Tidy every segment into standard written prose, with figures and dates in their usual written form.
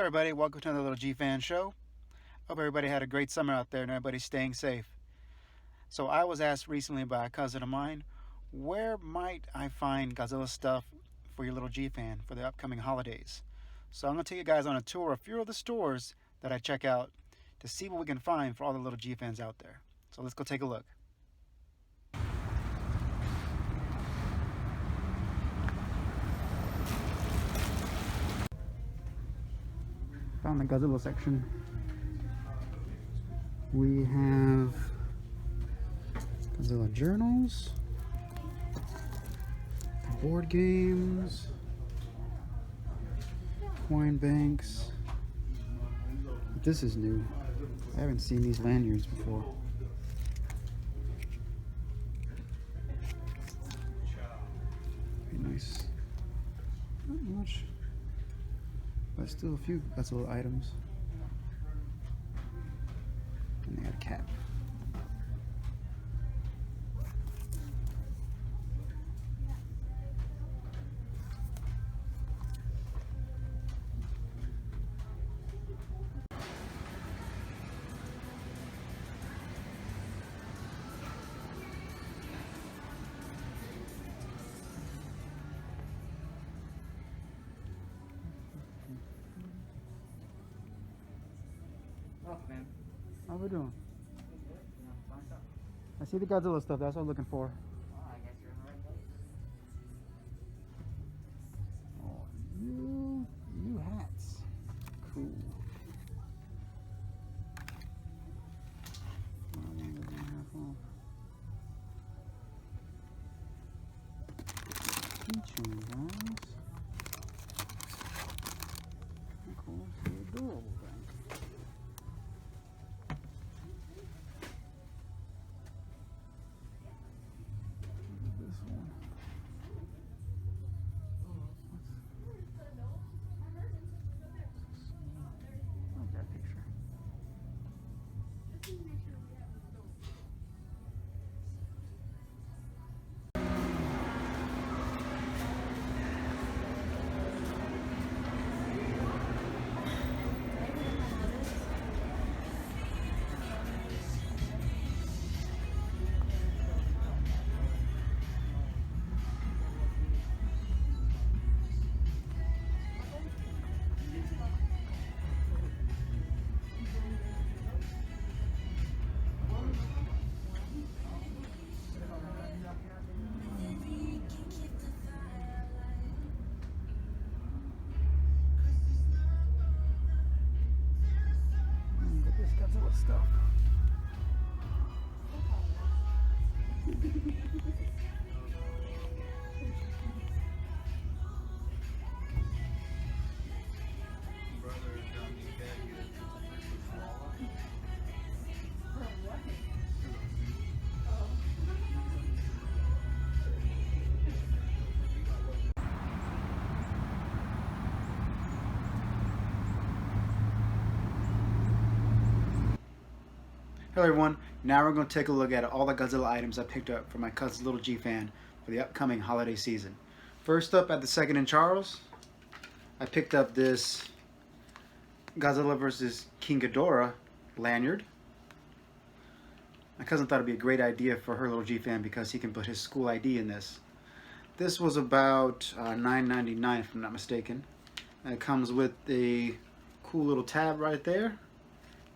everybody, welcome to another little Gfan show. Hope everybody had a great summer out there and everybody's staying safe. So I was asked recently by a cousin of mine, where might I find Godzilla stuff for your little Gfan for the upcoming holidays? So I'm going to take you guys on a tour of a few of the stores that I check out to see what we can find for all the little Gfans out there. So let's go take a look. Found the Godzilla section. We have Godzilla journals, board games, coin banks. This is new. I haven't seen these lanyards before. Very nice. Not much, but still a few Godzilla items. And they got a cap. Man. How we doing? I see the Godzilla stuff. That's what I'm looking for. I guess you're in the right place. Oh, new hats. Cool. Keychain, guys. Cool. Adorable thing. This one. Look at that picture. Look at this Godzilla stuff. Hello everyone, now we're going to take a look at all the Godzilla items I picked up for my cousin's little Gfan for the upcoming holiday season. First up at the Second and Charles, I picked up this Godzilla vs. King Ghidorah lanyard. My cousin thought it'd be a great idea for her little Gfan because he can put his school ID in this. This was about $9.99 if I'm not mistaken. And it comes with a cool little tab right there,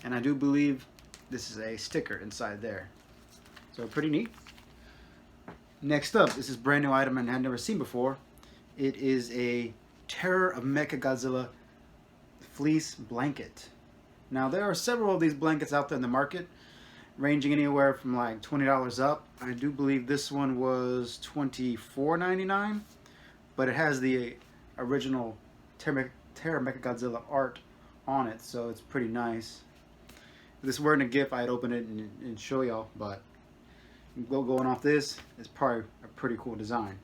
and I do believe this is a sticker inside there. So pretty neat. Next up, this is a brand new item and I've never seen before. It is a Terror of Mechagodzilla fleece blanket. Now there are several of these blankets out there in the market, ranging anywhere from like $20 up. I do believe this one was $24.99, but it has the original Terror of Mechagodzilla art on it, so it's pretty nice. If this weren't a gift, I'd open it and show y'all, but going off this, it's probably a pretty cool design.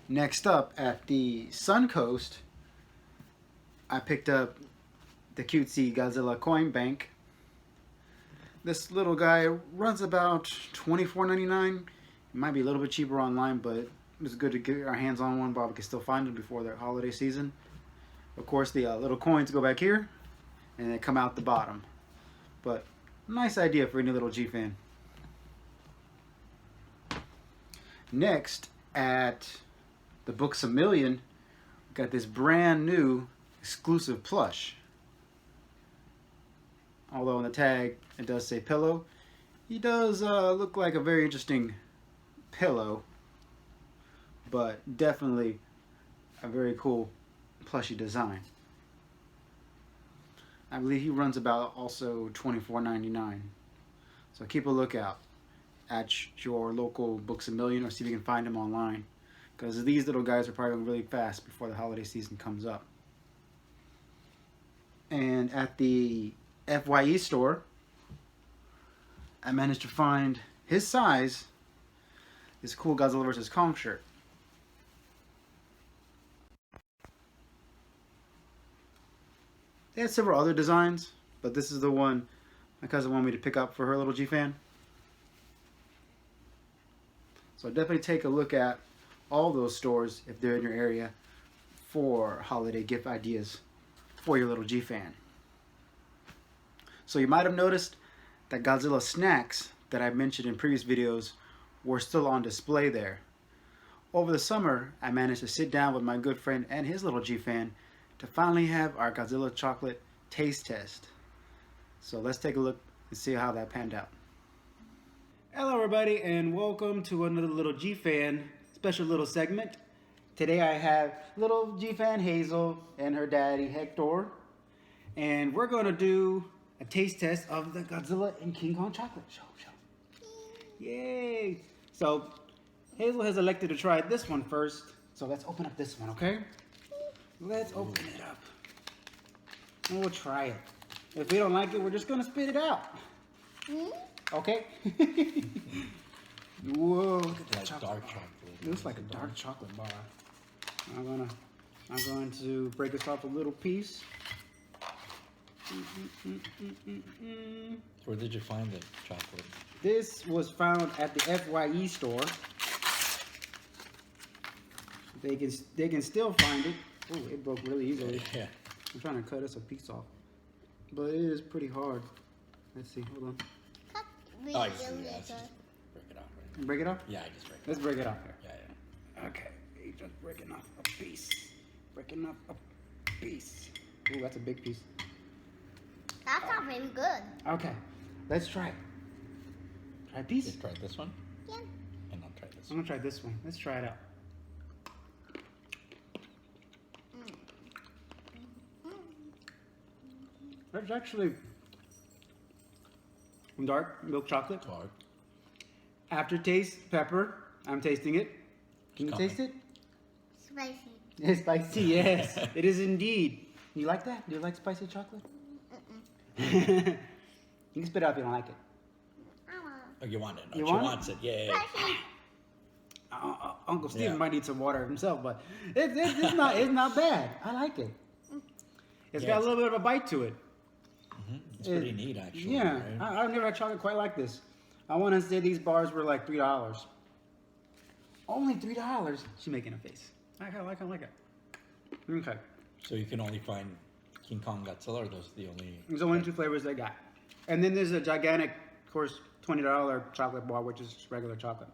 Next up, at the Suncoast, I picked up the cutesy Godzilla coin bank. This little guy runs about $24.99. It might be a little bit cheaper online, but it's good to get our hands on one while we can still find them before the holiday season. Of course, the little coins go back here, and they come out the bottom. But nice idea for any little Gfan. Next, at the Books A Million, we got this brand new exclusive plush. Although on the tag it does say pillow, he does look like a very interesting pillow, but definitely a very cool plushy design. I believe he runs about also $24.99. So keep a lookout at your local Books A Million, or see if you can find them online, because these little guys are probably going really fast before the holiday season comes up. And at the FYE store, I managed to find his size, this cool Godzilla vs. Kong shirt. They had several other designs, but this is the one my cousin wanted me to pick up for her little Gfan. So definitely take a look at all those stores if they're in your area for holiday gift ideas for your little Gfan. So you might have noticed that Godzilla snacks that I mentioned in previous videos were still on display there. Over the summer, I managed to sit down with my good friend and his little Gfan to finally have our Godzilla chocolate taste test. So let's take a look and see how that panned out. Hello everybody, and welcome to another little Gfan special little segment. Today I have little Gfan Hazel and her daddy Hector, and we're going to do a taste test of the Godzilla and King Kong chocolate. Show. Yay! So Hazel has elected to try this one first, so let's open up this one, okay? Let's open it up and we'll try it. If we don't like it, we're just gonna spit it out. Okay? Whoa, look at that like chocolate dark bar. chocolate. It looks like a dark chocolate bar. I'm going to break this off a little piece. Where did you find the chocolate? This was found at the FYE store. They can still find it. Oh, it broke really easily. Yeah. I'm trying to cut us a piece off, but it is pretty hard. Let's see. Hold on. Oh, I see. Yeah, let's just break it off. Right? Break it off? Yeah, I just break it Let's off. break it off here. Yeah. Okay. He's just breaking off a piece. Breaking off a piece. Ooh, that's a big piece. That's not very good. Okay. Let's try it. Try a piece? Just try this one, Yeah. and I'll try this I'm one. gonna try this one. Let's try it out. That's actually dark milk chocolate. Dark. Aftertaste, pepper. I'm tasting it. Can you It's coming. taste it? Spicy. It's spicy, yes. It is indeed. You like that? Do you like spicy chocolate? You can spit it out if you don't like it. I want Oh, you want it? No, You she want it? wants it. Yeah. spicy. Uncle Steven Yeah. might need some water himself, but it's not bad. I like it. It's Yeah, got a it's- little bit of a bite to it. It's pretty neat, actually. Yeah, Right? I've never had chocolate quite like this. I want to say these bars were like $3. Only $3. She's making a face. I kind of like it. Okay. So you can only find King Kong Godzilla, or those the only? There's only 2 flavors they got. And then there's a gigantic, of course, $20 chocolate bar, which is just regular chocolate.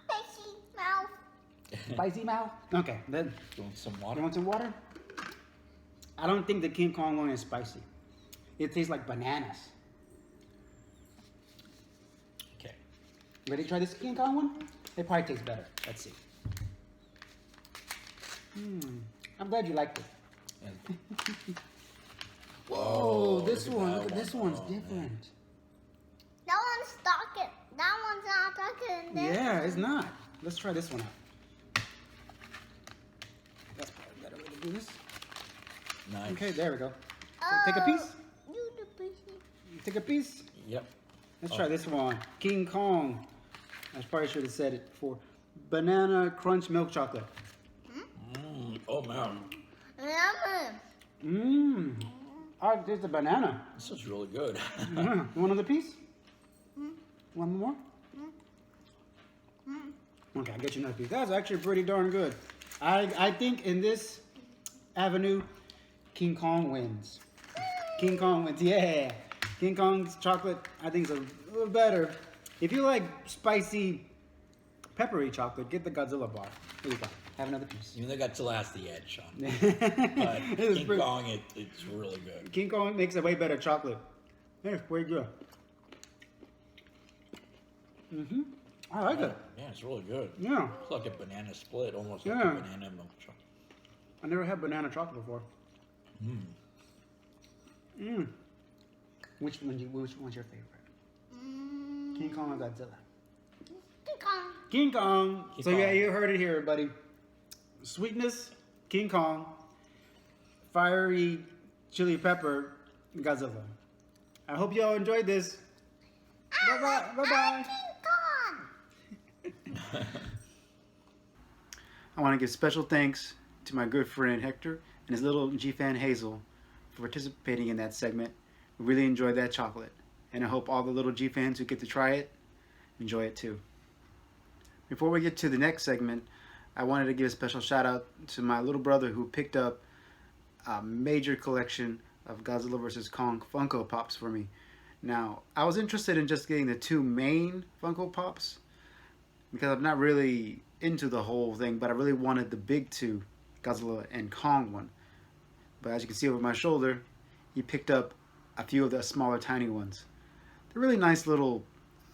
Spicy mouth. Spicy mouth? Okay, then You want some you water? want some water? I don't think the King Kong one is spicy. It tastes like bananas. Okay. Ready to try this King Kong one? It probably tastes better. Let's see. I'm glad you liked it. And- Whoa, this look at one, that look at this one. one's Oh, man. different. That one's darker. That one's not darker than this. Yeah, it's not. Let's try this one out. That's probably a better way to do this. Nice. Okay, there we go. Oh, Take a piece. You the piece. Take a piece. Yep. Let's try this one. King Kong. I probably should have said it before. Banana Crunch Milk Chocolate. Oh man, Yummy. Oh, there's the banana. this is really good. You want another piece? One more? Okay, I'll get you another piece. That's actually pretty darn good. I think in this avenue, King Kong wins. King Kong wins, yeah. King Kong's chocolate, I think, is a little better. If you like spicy, peppery chocolate, get the Godzilla bar. Here you go. Have another piece. Even though Godzilla has the edge, Sean. But It was King pretty- Kong, it's really good. King Kong makes a way better chocolate. Yeah, it's pretty good. I like it. Yeah, it's really good. Yeah. It's like a banana split, almost like Yeah. a banana milk chocolate. I never had banana chocolate before. Which one's your favorite? King Kong or Godzilla? King Kong. King Kong. King So yeah, Kong. you heard it here, everybody. Sweetness, King Kong. Fiery chili pepper, Godzilla. I hope you all enjoyed this. Bye bye. Bye bye. King Kong. I want to give special thanks to my good friend Hector and his little Gfan Hazel for participating in that segment. We really enjoyed that chocolate, and I hope all the little Gfans who get to try it enjoy it too. Before we get to the next segment, I wanted to give a special shout out to my little brother who picked up a major collection of Godzilla vs. Kong Funko Pops for me. Now, I was interested in just getting the two main Funko Pops because I'm not really into the whole thing, but I really wanted the big two, Godzilla and Kong one. But as you can see over my shoulder, he picked up a few of the smaller, tiny ones. They're really nice little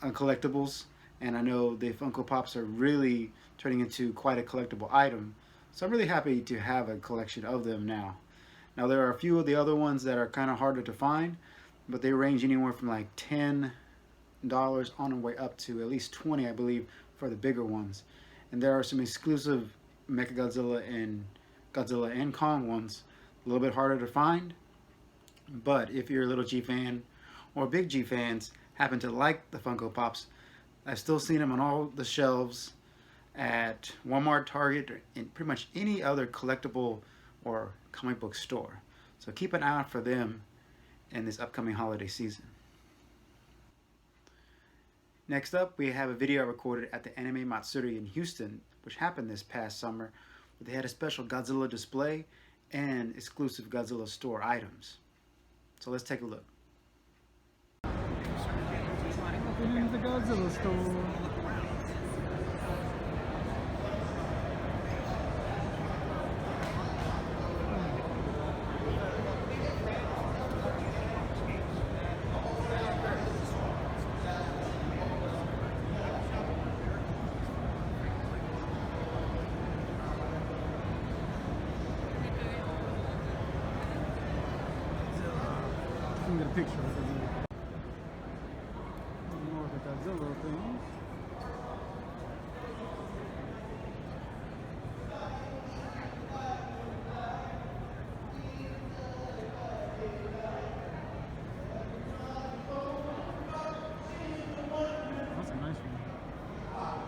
collectibles, and I know the Funko Pops are really turning into quite a collectible item. So I'm really happy to have a collection of them now. Now there are a few of the other ones that are kind of harder to find, but they range anywhere from like $10 on the way up to at least $20, I believe, for the bigger ones. And there are some exclusive Mechagodzilla and Godzilla and Kong ones, a little bit harder to find. But if you're a little G fan or big G fans happen to like the Funko Pops, I've still seen them on all the shelves at Walmart, Target, or in pretty much any other collectible or comic book store. So keep an eye out for them in this upcoming holiday season. Next up, we have a video I recorded at the Anime Matsuri in Houston, which happened this past summer, where they had a special Godzilla display and exclusive Godzilla Store items. So let's take a look. In the Godzilla Store. Let me get a picture of it. More of the Godzilla things. That's a nice one. Wow.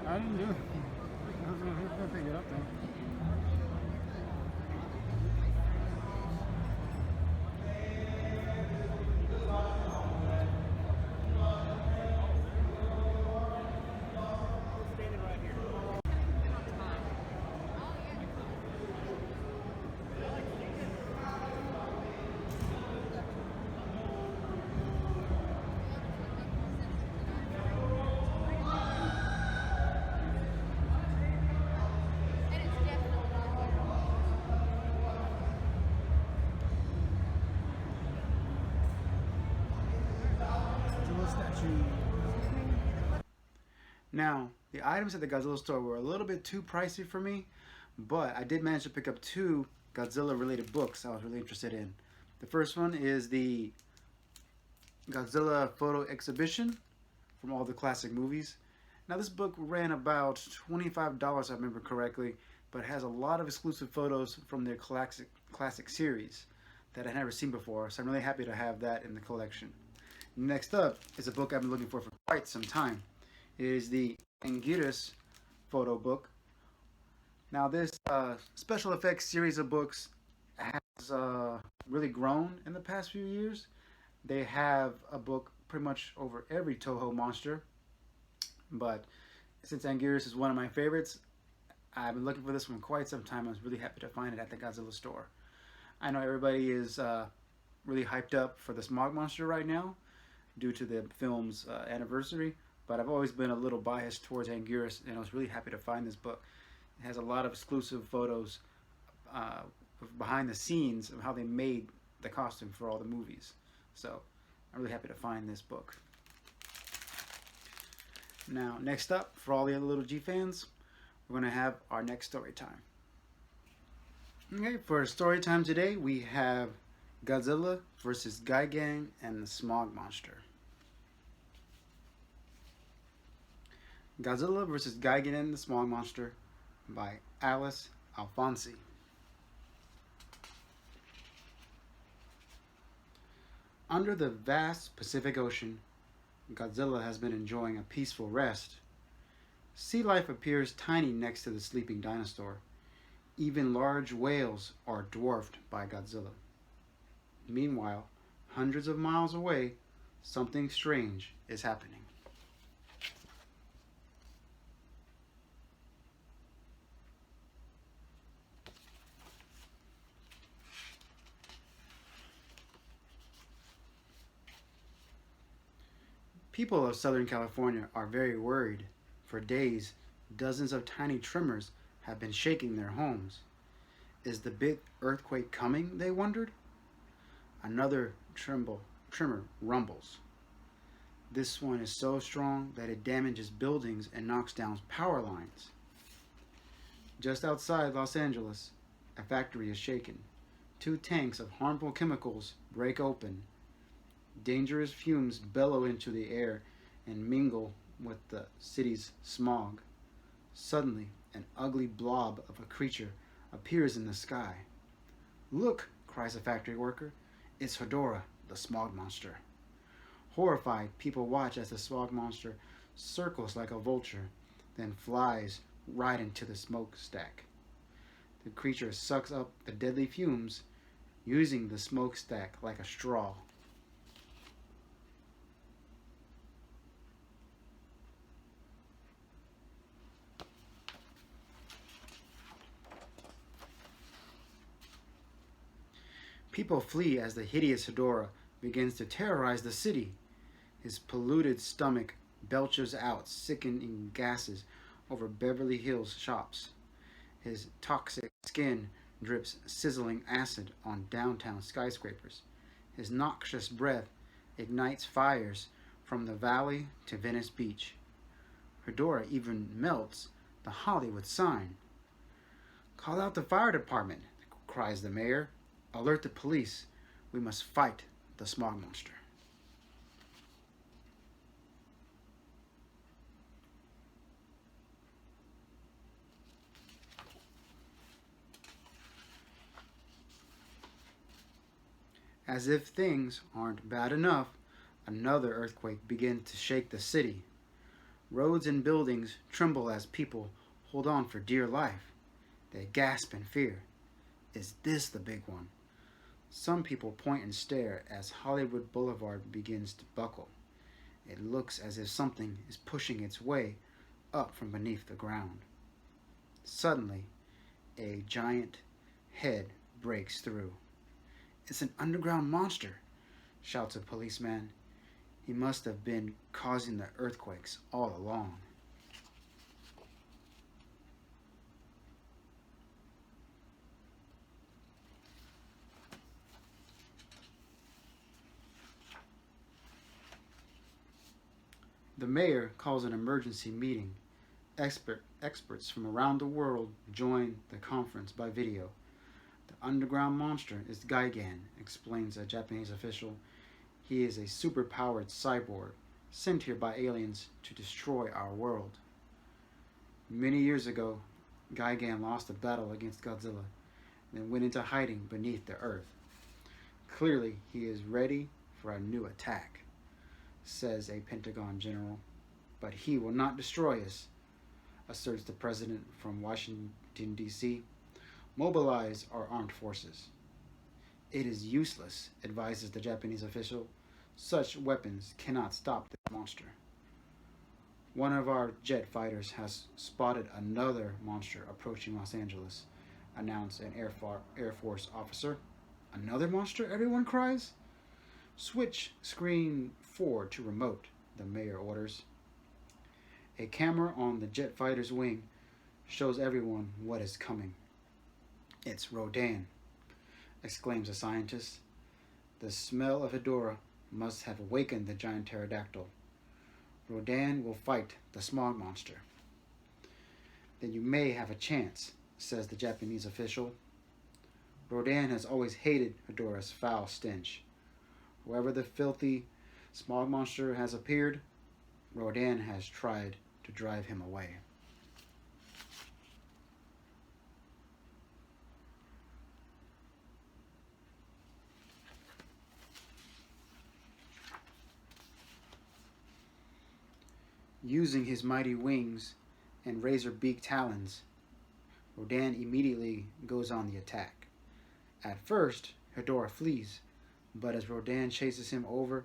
I didn't do it. He'll pick it up though. Godzilla statue. Now, the items at the Godzilla store were a little bit too pricey for me, but I did manage to pick up two Godzilla related books I was really interested in. The first one is the Godzilla photo exhibition from all the classic movies. Now this book ran about $25 if I remember correctly, but it has a lot of exclusive photos from their classic series that I've never seen before, so I'm really happy to have that in the collection. Next up is a book I've been looking for quite some time. It is the Anguirus photo book. Now this special effects series of books has really grown in the past few years. They have a book pretty much over every Toho monster, but since Anguirus is one of my favorites, I've been looking for this one quite some time. I was really happy to find it at the Godzilla store. I know everybody is really hyped up for the Smog Monster right now due to the film's anniversary, but I've always been a little biased towards Anguirus, and I was really happy to find this book. It has a lot of exclusive photos behind the scenes of how they made the costume for all the movies. So I'm really happy to find this book. Now, next up, for all the other little Gfans, we're going to have our next story time. Okay, for story time today, we have Godzilla versus Gfan and the Smog Monster. Godzilla versus Gfan and the Smog Monster by Alice Alfonsi. Under the vast Pacific Ocean, Godzilla has been enjoying a peaceful rest. Sea life appears tiny next to the sleeping dinosaur. Even large whales are dwarfed by Godzilla. Meanwhile, hundreds of miles away, something strange is happening. People of Southern California are very worried. For days, dozens of tiny tremors have been shaking their homes. Is the big earthquake coming, they wondered? Another tremor rumbles. This one is so strong that it damages buildings and knocks down power lines. Just outside Los Angeles, a factory is shaken. 2 tanks of harmful chemicals break open. Dangerous fumes bellow into the air and mingle with the city's smog. Suddenly, an ugly blob of a creature appears in the sky. "Look," cries a factory worker. "It's Ghidorah, the smog monster." Horrified, people watch as the smog monster circles like a vulture, then flies right into the smokestack. The creature sucks up the deadly fumes, using the smokestack like a straw. People flee as the hideous Ghidorah begins to terrorize the city. His polluted stomach belches out sickening gases over Beverly Hills shops. His toxic skin drips sizzling acid on downtown skyscrapers. His noxious breath ignites fires from the valley to Venice Beach. Ghidorah even melts the Hollywood sign. "Call out the fire department," cries the mayor. "Alert the police. We must fight the smog monster." As if things aren't bad enough, another earthquake begins to shake the city. Roads and buildings tremble as people hold on for dear life. They gasp in fear. Is this the big one? Some people point and stare as Hollywood Boulevard begins to buckle. It looks as if something is pushing its way up from beneath the ground. Suddenly, a giant head breaks through. "It's an underground monster," shouts a policeman. "He must have been causing the earthquakes all along." The mayor calls an emergency meeting. Experts from around the world join the conference by video. "The underground monster is Gfan," explains a Japanese official. "He is a superpowered cyborg. sent here by aliens to destroy our world. Many years ago, Gigan lost a battle against Godzilla, then went into hiding beneath the earth. Clearly, he is ready for a new attack, says a Pentagon general. But he will not destroy us, asserts the president from Washington, D.C. Mobilize our armed forces. It is useless, advises the Japanese official. Such weapons cannot stop this monster. One of our jet fighters has spotted another monster approaching Los Angeles, announced an Air Force officer. Another monster? Everyone cries. Switch screen 4 to remote, the mayor orders. A camera on the jet fighter's wing shows everyone what is coming. It's Rodan, exclaims a scientist. The smell of Ghidorah must have awakened the giant pterodactyl. Rodan will fight the smog monster. Then you may have a chance, says the Japanese official. Rodan has always hated Ghidorah's foul stench. Wherever the filthy smog monster has appeared, Rodan has tried to drive him away. Using his mighty wings and razor-beaked talons, Rodan immediately goes on the attack. At first, Ghidorah flees, but as Rodan chases him over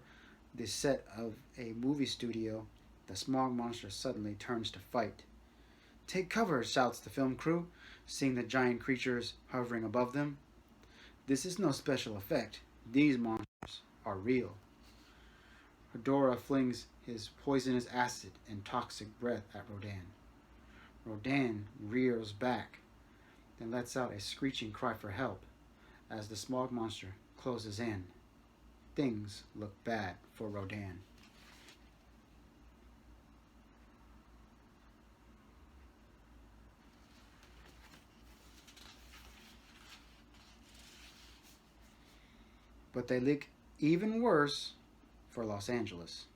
the set of a movie studio, the smog monster suddenly turns to fight. "Take cover," shouts the film crew, seeing the giant creatures hovering above them. This is no special effect. These monsters are real. Ghidorah flings his poisonous acid and toxic breath at Rodan. Rodan rears back, then lets out a screeching cry for help as the smog monster closes in. Things look bad for Rodan. But they look even worse for Los Angeles.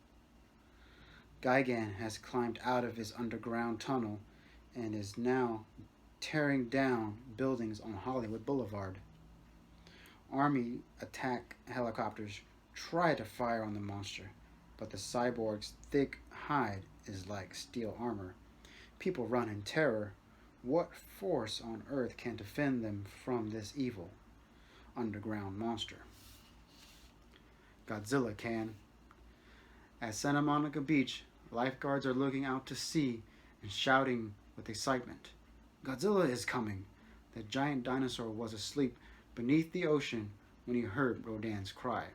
Gigan has climbed out of his underground tunnel and is now tearing down buildings on Hollywood Boulevard. Army attack helicopters try to fire on the monster, but the cyborg's thick hide is like steel armor. People run in terror. What force on earth can defend them from this evil underground monster? Godzilla can. At Santa Monica Beach, lifeguards are looking out to sea and shouting with excitement. Godzilla is coming. The giant dinosaur was asleep beneath the ocean when he heard Rodan's cry.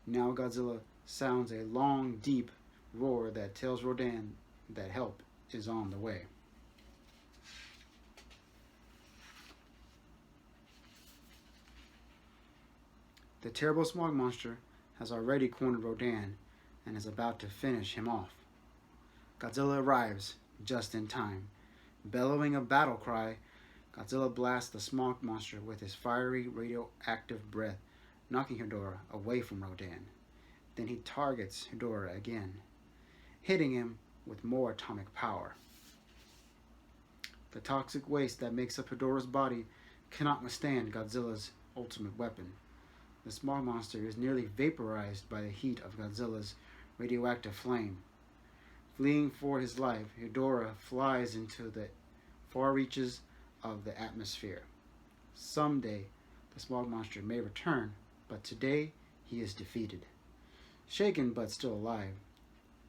Now Godzilla sounds a long, deep roar that tells Rodan that help is on the way. The terrible smog monster has already cornered Rodan and is about to finish him off. Godzilla arrives just in time. Bellowing a battle cry, Godzilla blasts the smog monster with his fiery radioactive breath, knocking Ghidorah away from Rodan. Then he targets Ghidorah again, hitting him with more atomic power. The toxic waste that makes up Ghidorah's body cannot withstand Godzilla's ultimate weapon. The smog monster is nearly vaporized by the heat of Godzilla's radioactive flame. Fleeing for his life, Ghidorah flies into the far reaches of the atmosphere. Someday, the smog monster may return, but today he is defeated. Shaken but still alive,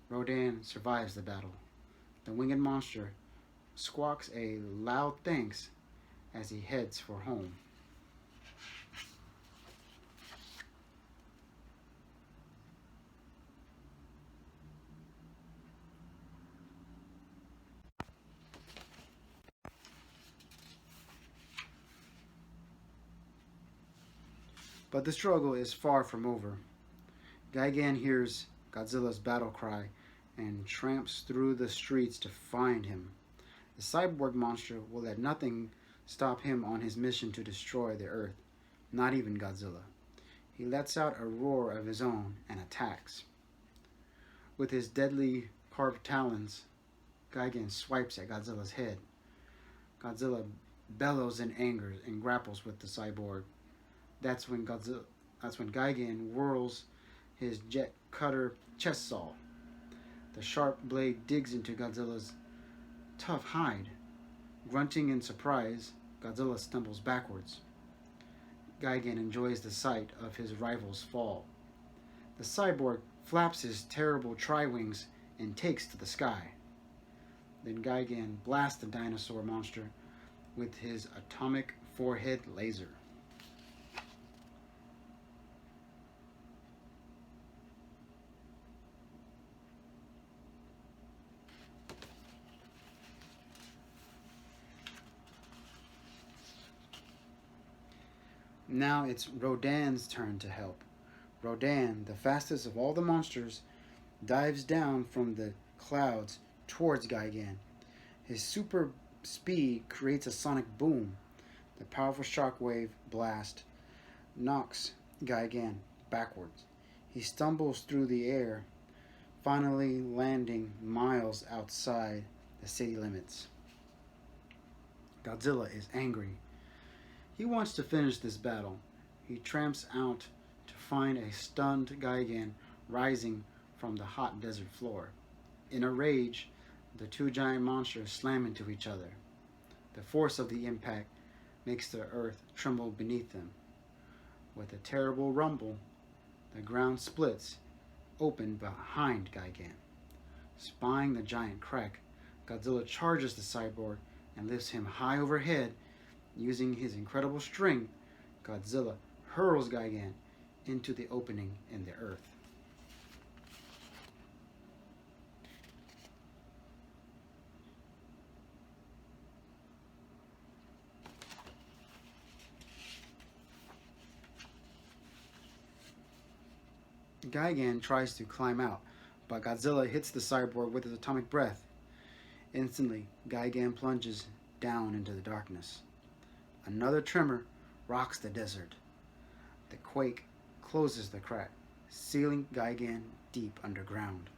Rodan survives the battle. The winged monster squawks a loud thanks as he heads for home. But the struggle is far from over. Gigan hears Godzilla's battle cry and tramps through the streets to find him. The cyborg monster will let nothing stop him on his mission to destroy the Earth, not even Godzilla. He lets out a roar of his own and attacks. With his deadly carved talons, Gigan swipes at Godzilla's head. Godzilla bellows in anger and grapples with the cyborg. That's when Gigan whirls his jet cutter chest saw. The sharp blade digs into Godzilla's tough hide. Grunting in surprise, Godzilla stumbles backwards. Gigan enjoys the sight of his rival's fall. The cyborg flaps his terrible tri-wings and takes to the sky. Then Gigan blasts the dinosaur monster with his atomic forehead laser. Now it's Rodan's turn to help. Rodan, the fastest of all the monsters, dives down from the clouds towards Gigan. His super speed creates a sonic boom. The powerful shockwave blast knocks Gigan backwards. He stumbles through the air, finally landing miles outside the city limits. Godzilla is angry. He wants to finish this battle. He tramps out to find a stunned Gigan rising from the hot desert floor. In a rage, the two giant monsters slam into each other. The force of the impact makes the earth tremble beneath them. With a terrible rumble, the ground splits open behind Gigan. Spying the giant crack, Godzilla charges the cyborg and lifts him high overhead. Using his incredible strength, Godzilla hurls Gigan into the opening in the earth. Gigan tries to climb out, but Godzilla hits the cyborg with his atomic breath. Instantly, Gigan plunges down into the darkness. Another tremor rocks the desert. The quake closes the crack, sealing Gigan deep underground.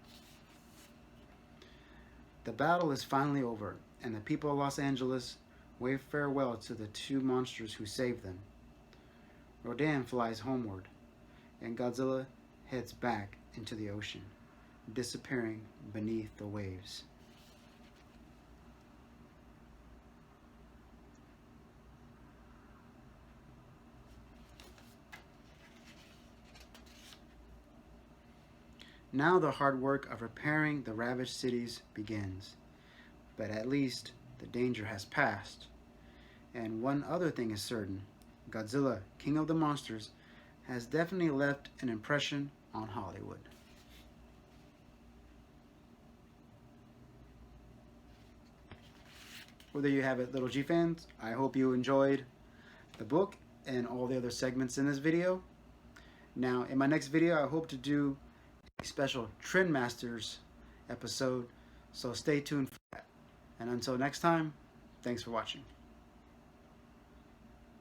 The battle is finally over, and the people of Los Angeles wave farewell to the two monsters who saved them. Rodan flies homeward, and Godzilla heads back into the ocean, disappearing beneath the waves. Now the hard work of repairing the ravaged cities begins. But at least the danger has passed. And one other thing is certain. Godzilla, King of the Monsters, has definitely left an impression on Hollywood. Well, there you have it, little Gfans. I hope you enjoyed the book and all the other segments in this video. Now, in my next video, I hope to do a special Trend Masters episode, so stay tuned for that. And until next time, thanks for watching.